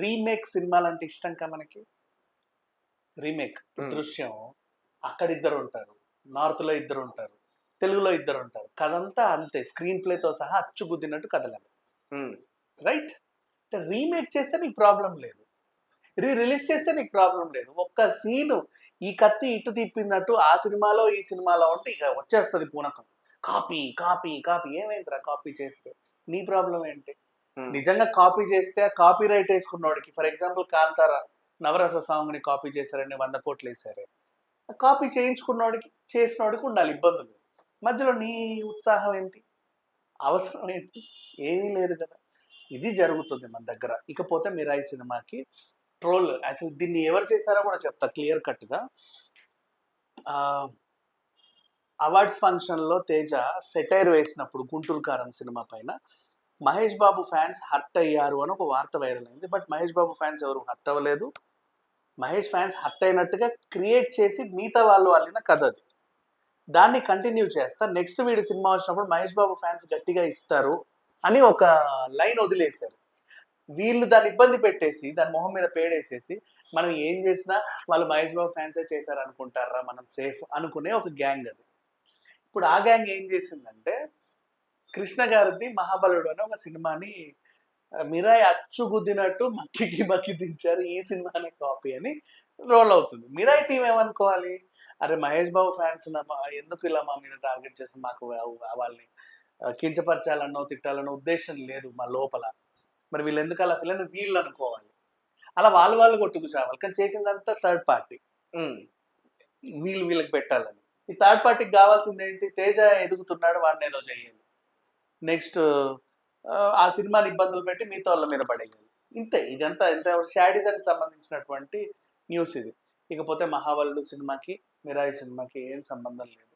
Remake సినిమాలు అంటే ఇష్టం కదా మనకి. రీమేక్ దృశ్యం అక్కడ ఇద్దరు ఉంటారు, నార్త్ లో ఇద్దరు ఉంటారు, తెలుగులో ఇద్దరు ఉంటారు, కథంతా అంతే, స్క్రీన్ ప్లేతో సహా అచ్చుగుద్దినట్టు కదలాలి. రైట్. అంటే రీమేక్ చేస్తే నీకు ప్రాబ్లం లేదు, రిలీజ్ చేస్తే నీకు ప్రాబ్లం లేదు. ఒక్క సీను ఈ కత్తి ఇటు తిప్పినట్టు ఆ సినిమాలో ఈ సినిమాలో ఉంటే ఇక వచ్చేస్తుంది పూనకం. Copy copy copy. ఏమైందిరా కాపీ చేస్తే? నీ ప్రాబ్లం ఏంటి? నిజంగా కాపీ చేస్తే కాపీ రైట్ వేసుకున్నవాడికి, for example Kantara Navarasa song ని కాపీ చేశారని 100 కోట్లు వేసారు. కాపీ చేయించుకున్నవాడికి చేసినవాడికి ఉండాలి ఇబ్బందులు. మధ్యలో నీ ఉత్సాహం ఏంటి? అవసరం ఏంటి? ఏమీ లేదు కదా. ఇది జరుగుతుంది మన దగ్గర. ఇకపోతే మిరాయి సినిమాకి ట్రోల్, అసలు దీన్ని ఎవరు చేశారో కూడా చెప్తా క్లియర్ కట్గా. అవార్డ్స్ ఫంక్షన్లో తేజ సెటైర్ వేసినప్పుడు గుంటూరు కారం సినిమా పైన మహేష్ బాబు ఫ్యాన్స్ హర్ట్ అయ్యారు అని ఒక వార్త వైరల్ అయింది. బట్ మహేష్ బాబు ఫ్యాన్స్ ఎవరు హర్ట్ అవ్వలేదు. మహేష్ ఫ్యాన్స్ హర్ట్ అయినట్టుగా క్రియేట్ చేసి మిగతా వాళ్ళు అల్లిన కథ అది. దాన్ని కంటిన్యూ చేస్తా, నెక్స్ట్ వీడి సినిమా వచ్చినప్పుడు మహేష్ బాబు ఫ్యాన్స్ గట్టిగా ఇస్తారు అని ఒక లైన్ వదిలేశారు. వీళ్ళు దాన్ని ఇబ్బంది పెట్టేసి దాని మొహం మీద పేడేసేసి మనం ఏం చేసినా వాళ్ళు మహేష్ బాబు ఫ్యాన్సే చేశారు అనుకుంటారా, మనం సేఫ్ అనుకునే ఒక గ్యాంగ్ అది. ఇప్పుడు ఆ గ్యాంగ్ ఏం చేసిందంటే కృష్ణ గారిది మహాబలుడు అనే ఒక సినిమాని మిరాయి అచ్చుగుద్దినట్టు మక్కికి మక్కి దించారు, ఈ సినిమానే కాపీ అని రోల్ అవుతుంది. మిరాయి టీం ఏమనుకోవాలి? అరే మహేష్ బాబు ఫ్యాన్స్ ఎందుకు ఇలా మా మీద టార్గెట్ చేసి మాకు వాళ్ళని కించపరచాలన్నో తిట్టాలన్నో ఉద్దేశం లేదు మా లోపల, మరి వీళ్ళు ఎందుకు అలా ఫీల్ అని వీళ్ళు అనుకోవాలి. అలా వాళ్ళు కొట్టుకు చావాలి. కానీ చేసిందంతా థర్డ్ పార్టీ, వీళ్ళకి పెట్టాలని. ఈ థర్డ్ పార్టీకి కావాల్సింది ఏంటి? తేజ ఎదుగుతున్నాడు, వాడిని ఏదో చెయ్యాలి, నెక్స్ట్ ఆ సినిమాని ఇబ్బందులు పెట్టి మిగతా వాళ్ళ మీద పడేయాలి. ఇంతే. ఇదంతా ఇంత షాడిజంకి సంబంధించినటువంటి న్యూస్ ఇది. ఇకపోతే మహాబలుడు సినిమాకి మిరాయి సినిమాకి ఏం సంబంధం లేదు.